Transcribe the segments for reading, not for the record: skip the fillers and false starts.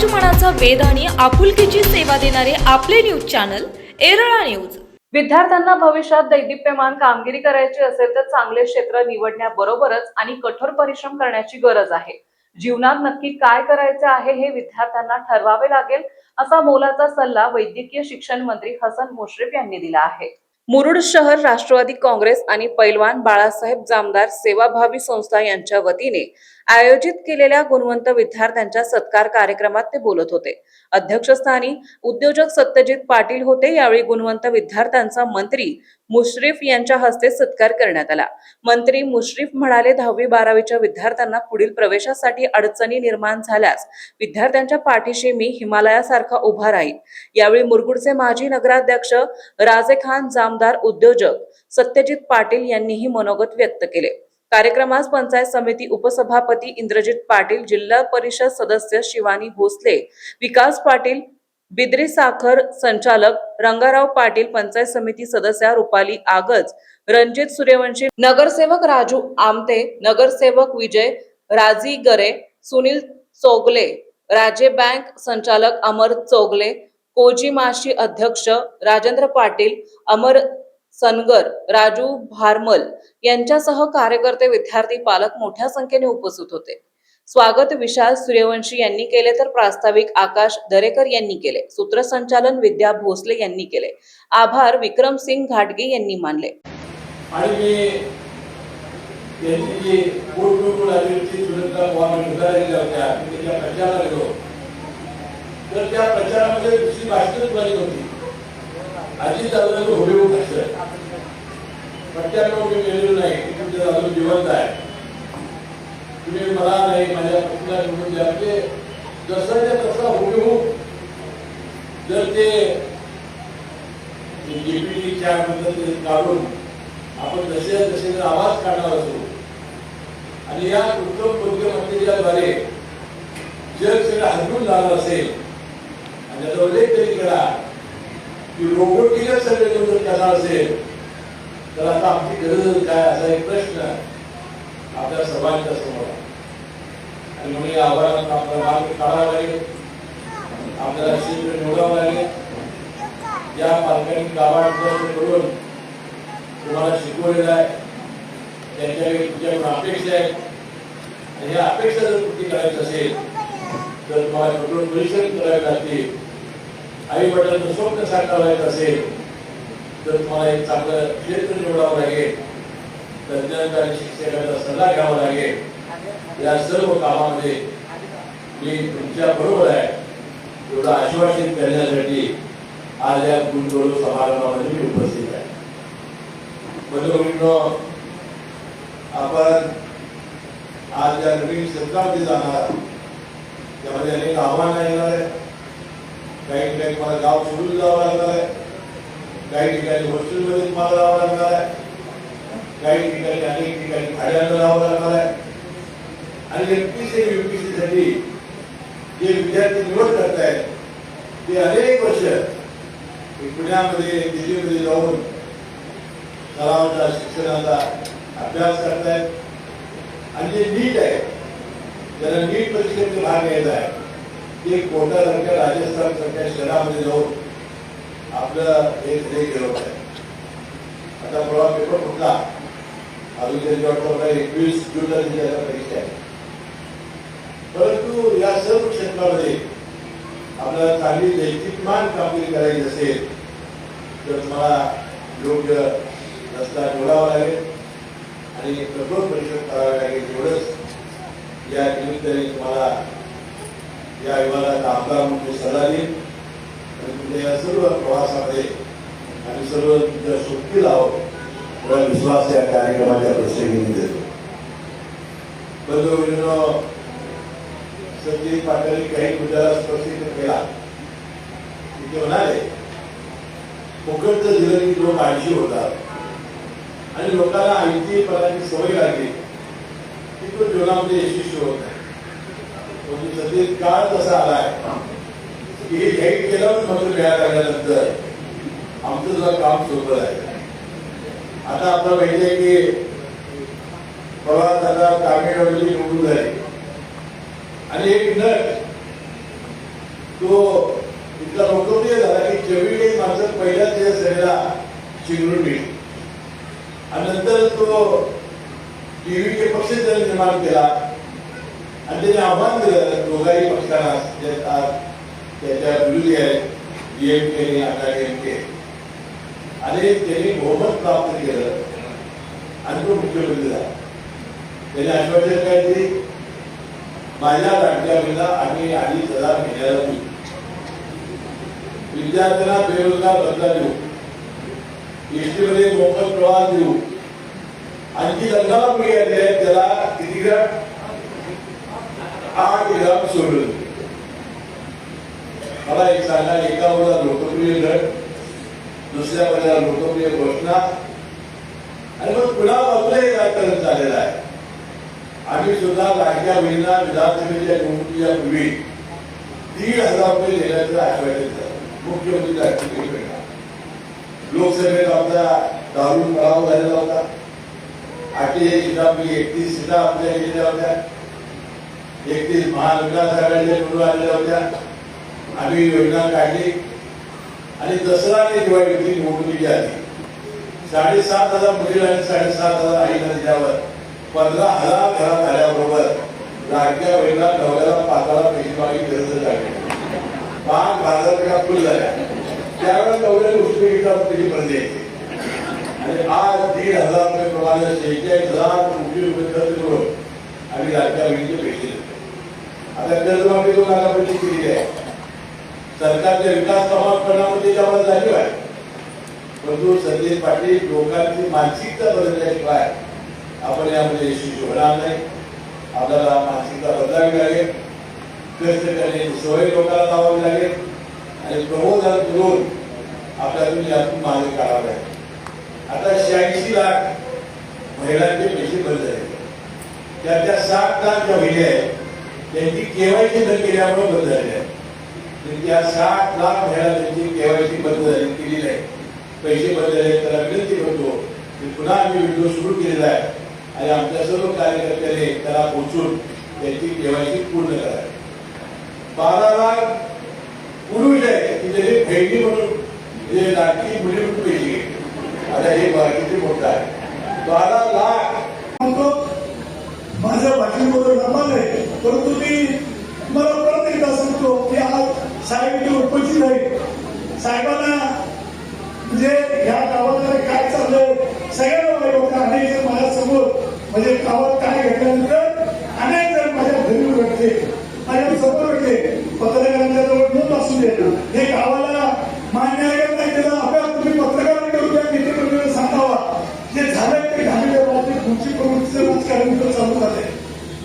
मनाचा वेध आणि आपुलकीची सेवा देणारे आपले न्यूज चॅनल एरळा न्यूज। विद्यार्थ्यांना भविष्यात दैदिप्यमान कामगिरी करायची असेल तर चांगले क्षेत्र निवडण्याबरोबरच आणि कठोर परिश्रम करण्याची गरज आहे। जीवनात नक्की काय करायचे आहे हे विद्यार्थ्यांना ठरवावे लागेल, असा मोलाचा सल्ला वैद्यकीय शिक्षण मंत्री हसन मुश्रीफ यांनी दिला आहे। मुरुड शहर राष्ट्रवादी काँग्रेस आणि पैलवान बाळासाहेब जामदार सेवाभावी संस्था यांच्या वतीने आयोजित केलेल्या गुणवंत विद्यार्थ्यांच्या सत्कार कार्यक्रमात ते बोलत होते। अध्यक्षस्थानी उद्योजक सत्यजित पाटील होते। यावेळी गुणवंत विद्यार्थ्यांचा मंत्री मुश्रीफ यांच्या हस्ते सत्कार करण्यात आला। मंत्री मुश्रीफ म्हणाले, 10वी-12वीच्या विद्यार्थ्यांना पुढील प्रवेशासाठी अडचणी निर्माण झाल्यास विद्यार्थ्यांच्या पाठीशी मी हिमालयासारखा उभा राहील। यावेळी मुरगुडचे माजी नगराध्यक्ष राजेखान जामदार, उद्योजक सत्यजित पाटील यांनीही मनोगत व्यक्त केले। कार्यक्रमास पंचायत समिती उपसभापती इंद्रजित पाटील, जिल्हा परिषद सदस्य शिवानी भोसले, विकास पाटील, बिद्री साखर संचालक रंगाराव पाटील, पंचायत समिती सदस्या रुपाली आगज, रणजित सूर्यवंशी, नगरसेवक राजू आमते, नगरसेवक विजय राजीगरे, सुनील चोगले, राजे बँक संचालक अमर चोगले, कोजीमाशी अध्यक्ष राजेंद्र पाटील, अमर सनगर, राजू भारमल यांच्यासह कार्यकर्ते, विद्यार्थी, पालक मोठ्या संख्येने उपस्थित होते। स्वागत विशाल सूर्यवंशी यांनी केले तर प्रास्ताविक आकाश दरेकर यांनी केले। सूत्रसंचालन विद्या भोसले यांनी केले। आभार विक्रमसिंग घाटगे यांनी मानले। आजी चाललेलं होळीवून असतं प्रत्येकाला मी मिळलेलं नाही की तुमचे अजून जिवंत आहे, तुम्ही मला नाही माझ्या पत्नीला निवडून द्या। म्हणजे जसं तसं होळीवून जर ते जीपीटीच्या पद्धतीने काढून आपण जसे जसे जर आवाज काढणार असू आणि या उत्तम मुख्यमंत्र्यांद्वारे जग सगळं हजून झालं असेल आणि त्याचा उल्लेख तरी केला की रोबोटिकच सगळे जर करणार असेल तर आता आमची गरज काय, असा एक प्रश्न आपल्या सर्वांच्या समोर आहे। आणि म्हणून या आव्हानात आपला मार्ग काढावा लागेल, आपल्याला शीघ्र निवडावं लागेल। या पालकांनी गावात करून तुम्हाला शिकवलेलं आहे, त्यांच्याकडे तुमच्याकडून अपेक्षा आहे आणि या अपेक्षा जर पूर्ती करायची असेल तर तुम्हाला कठोर परिश्रम करावे लागतील। आई वडिलांचं स्वप्न साकारायचं असेल तर तुम्हाला एक चांगलं क्षेत्र निवडावं लागेल, तज्ञांचा आणि शिक्षकांचा सल्ला घ्यावा लागेल। या सर्व कामामध्ये मी तुमच्या बरोबर आहे एवढं आश्वासित करण्यासाठी आज या गुणगौरव समारंभामध्ये मी उपस्थित आहे। बंधूभगिनींनो, आपण आज या नवीन क्षेत्रामध्ये जाणार, त्यामध्ये अनेक आव्हानं येणार आहे। काही ठिकाणी मला गाव सोडून जावं लागणार आहे, काही ठिकाणी हॉस्टेलमध्ये तुम्हाला जावं लागणार आहे, काही ठिकाणी अनेक ठिकाणी भाड्यानं जावं लागणार आहे। आणि एमपीसी युपीसी साठी जे विद्यार्थी निवड करतायत ते अनेक वर्ष पुण्यामध्ये दिल्लीमध्ये जाऊन सरावाचा शिक्षणाचा अभ्यास करतायत आणि जे नीट आहे ज्याला नीट परीक्षेचे भाग घ्यायचा आहे ते कोटासारख्या राजस्थान सारख्या शहरामध्ये जाऊन आपलं एक हे केलं आहे। आता परवा पेपर फुटला, अजून त्याच्या 21 जूनला त्याची परीक्षा आहे। परंतु या सर्व क्षेत्रामध्ये आपल्याला चांगली दैदिप्यमान कामगिरी करायची असेल तर तुम्हाला योग्य रस्ता निवडावा लागेल आणि कठोर परिश्रम करावे लागेल। एवढंच या निमित्ताने तुम्हाला या विभागाचा आमदार म्हणून सल्ला देईल आणि तुमच्या या सर्व प्रवासामध्ये आणि सर्व तुमच्या सोबती लावून थोडा विश्वास या कार्यक्रमाच्या प्रसंगी मी देतो। बंधूभगिनींनो, सत्यजित पाटील काही मुद्द्याला स्पष्टीकरण केला। ते म्हणाले कोकणचं दिलं की लोक आळशी होतात आणि लोकांना आयती पदाची सवय लागली की तो जीवनामध्ये यशस्वी होत नाही। सध्या काळ तसा आलाय की हे केलं मात्र मिळायला लागल्यानंतर आमचं सुद्धा काम सोपं आहे। आता आपलं माहिती आहे की परवा दादा तामिळनाडूची निवडणूक झाली आणि एक नट चिघळून मिळली. आणि नंतर तो टीव्हीचे पक्ष त्यांनी निर्माण केला आणि त्यांनी आव्हान दिलं दोघाही पक्षांना त्याच्या विरोधी आहेत DMK आणि आता DMK आणि त्यांनी बहुमत प्राप्त केलं आणि तो मुख्यमंत्री झाला. त्यांनी आश्वासन काय दिली, माझ्या लाडक्या बहिणीला आम्ही 2,500 महिन्याला देऊ, विद्यार्थ्यांना बेरोजगार भत्ता देऊ, एसटी मध्ये मोफत प्रवास देऊ, आणखी लग्नाला मुली आली आहेत त्याला किती ग्राम 8 ग्राम सोडून. मला एक सांगा, एका वेळेला लोकप्रिय गट, दुसऱ्या वेळेला लोकप्रिय घोषणा आणि मग पुन्हा बाजूला एक राजकारण झालेलं आहे. आम्ही सुद्धा लाडक्या बहिणींना विधानसभेच्या निवडणुकीच्या पूर्वी 1,500 रुपये देण्याचं आश्वासन दिलं. मुख्यमंत्री राजकीय बहिणा लोकसभेत आमचा दारुण पराभव झालेला होता. 48 सीटांपैकी 31 सीटा आपल्या गेलेल्या होत्या. 31 महाविकास आघाडीच्या निवडून आलेल्या होत्या. आम्ही योजना काढली आणि दसरा आणि दिवाळीची निवडणुकीची आली 7,500 मुलीला आणि 7,500 आईला दिल्यावर 15,000 घरात आल्याबरोबर लाडक्या बहिणीला नवऱ्याला 5,000 पैसे मागे गरज लागली. 5,000 फुल झाल्या. त्यावेळेला नवऱ्याने उष्णगीता त्याची बंद यायची आणि आज 1,500 रुपये प्रमाणे 46,000 कोटी रुपये खर्च करून आम्ही लाडक्या बहिणीचे पैसे देतो. आता कर्जमाफी 2 लाखापर्यंत केलेली आहे. सरकारच्या विकास कामामध्ये त्यावर झाली आहे, परंतु संदेश पाटील लोकांची मानसिकता बदलल्याशिवाय आपण यामध्ये यशस्वी होणार नाही. आपल्याला मानसिकता बदलावी लागेल, कष्ट करण्याची सवय लोकांना लावावी लागेल आणि प्रबोधन करून आपल्यातून यातून मार्ग काढावा लागेल. आता 86 लाख महिलांचे पैसे बंद झाले. त्यातल्या 60 लाख ज्या महिला आहेत त्यांची केवायसी न केल्यामुळे बंद झाली आहे. त्या 60 लाख महिला त्यांची केवायसी बंद झाली केली नाही, पैसे बंद झाले. त्याला विनंती करतो की पुन्हा आम्ही व्हिडिओ सुरू केलेला आहे आणि आमच्या सर्व कार्यकर्त्यांनी त्याला पोहोचून त्यांची केवायसी पूर्ण करावी. 12 लाख पुरुष आहे की त्याने बहिणी म्हणून जे लाडकी मुली म्हणून पैसे घेतले. आता हे किती मोठं आहे. 12 लाख माझ्या भाषेबरोबर नमाज आहे, परंतु मी मला परत एकदा सांगतो की आज साहेब इथे उपस्थित आहे. साहेबांना म्हणजे ह्या गावात काय चाललंय सगळ्यांना माहिती होतं. अनेक जण माझ्यासमोर म्हणजे गावात काय घडल्यानंतर अनेक जण माझ्या घरी भेटले, माझ्या समोर भेटले. पत्रकारांच्या जवळ नोंद असू दे, हे गावाला मान्य आहे का नाही त्याचा अभ्यास तुम्ही पत्रकारांकडून त्या नेते सांगावा. जे झालंय ते झालेल्या पुढची प्रवृत्तीचं राजकारण चालू झालंय.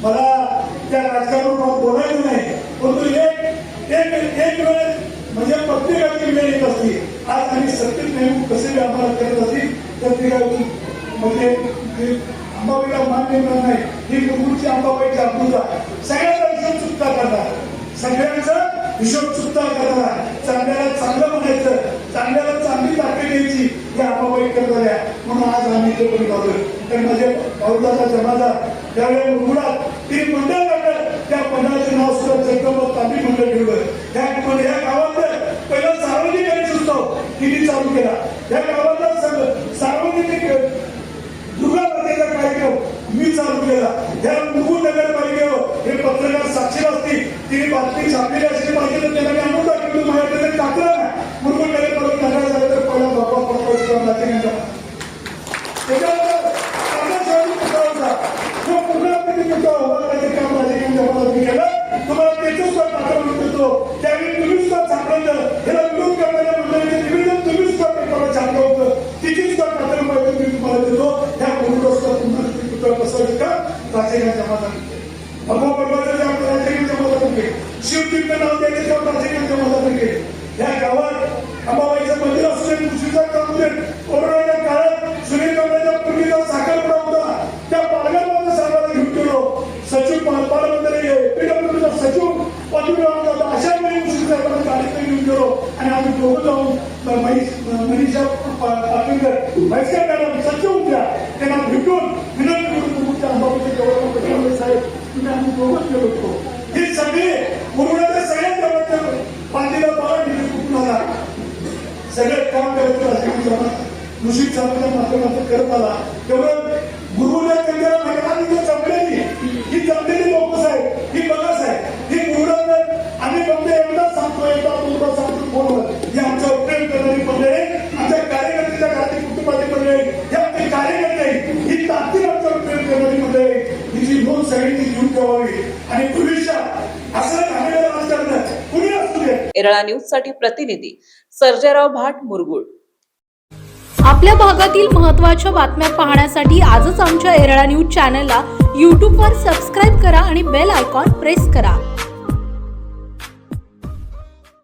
मला त्या राजकारणावर बोलायचं नाही, परंतु एक वेळ म्हणजे प्रत्येकाची वेळ येत असते. आज आम्ही सत्तेत नेमून कसे व्यापार करत असतील प्रत्येकाची म्हणजे अंबाबाईला मान देणार नाही. ही मुलगूची अंबाबाई जागृता सगळ्यांचा हिशोब चुकता करणार, सगळ्यांचा हिशोब चुकता करणार. चांगल्याला चांगलं म्हणायचं, चांगल्याला चांगली ताकद द्यायची या अंबाबाई करत आल्या. म्हणून आज आम्ही इथे पण लावलोय. तर माझ्या भाऊदाचा जमादार त्यावेळेला मुळात 3 मंडळ लागलं. त्या मंडळाचं नाव सुद्धा जगदंब तांबी मंडळ ठेवलं. या गावातलं पहिला सार्वजनिक गणेश उत्सव तिने चालू केला. या गावातला सार्वजनिक दुर्गा मातेचा कार्यक्रम मी चालू केला. या मुलगूर नगरपालिकेवर हे पत्रकार साक्षी असतील, तिने बातमी छापलेली असली पाहिजे तर त्यांना मी आणून दाखवतो. माझ्याकडे टाकलं ना मुलगूर नगरपालिका नगर झालं तर पहिला बाबा पटवायचं त्याच्यानंतर तुम्हाला त्याचं सुद्धा टाकलं करतो. त्यावेळी तुम्ही सुद्धा सापडलं, याला विरोध करणाऱ्या मंडळीचे निवेदन तुम्ही सुद्धा पेपरला छापलं होतं, तिची सुद्धा टाकलं पाहिजे मी तुम्हाला देतो. त्या मुलीला सुद्धा तुम्हाला बसवायचं का राजकीय जमादार भगवा पडवायचं राजकीय जमादार शिवतीर्थ नाव द्यायचं तेव्हा राजकीय जमादार. या गावात अंबाबाईचं मंदिर असू दे, कृषीचा काम दे, कोरोनाच्या काळात सुनील कांबळेच्या पूर्वीचा साखरपुडा होता, त्या पालघरमध्ये सर्वांना घेऊन गेलो. सचिव पालकमंत्री पीडब्ल्यूडीचा सचिव पदवीवर होता. अशा वेळी कृषीचा कार्यक्रम घेऊन गेलो आणि आम्ही दोघं जाऊन मनीषा पाटणकर म्हैसकर मॅडम सचिव होत्या त्यांना भेटून विनंती करून तुमच्या अंबाबाईच्या गव्हर्नमेंट साहेब तुम्ही आम्ही दोघंच गेलो होतो. हे सगळे मुरुडाच्या सगळ्या गावाच्या पाठीला बाळा निधी कुठून आला सगळं काम करायचं राजकीय चालूच्या माध्यमातून करत आला तेवढं गुरुला त्यांच्या मैदानात जमलेली ही जमलेली लोक साहेब ही बघा साहेब ही गुरुला आम्ही फक्त एवढंच सांगतो एकदा मुलगा सांगतो फोनवर ही आमच्यावर प्रेम करणारी मंडळी आमच्या कार्यकर्त्याच्या घरातील कुटुंबाची मंडळी हे आमचे कार्यकर्ते ही ताकदीने आमच्यावर प्रेम करणारी मंडळी हिची नोंद सगळ्यांनी घेऊन ठेवावी आणि भविष्यात असं घाणेरडं राजकारण कुणी असू दे. येरळा न्यूज साठी प्रतिनिधी सर्जेराव भाट मुरगुड. आपल्या भागातील महत्त्वाच्या बातम्या पाहण्यासाठी आजच आमच्या येरळा न्यूज चॅनलला यूट्यूबवर सबस्क्राईब करा आणि बेल आयकॉन प्रेस करा.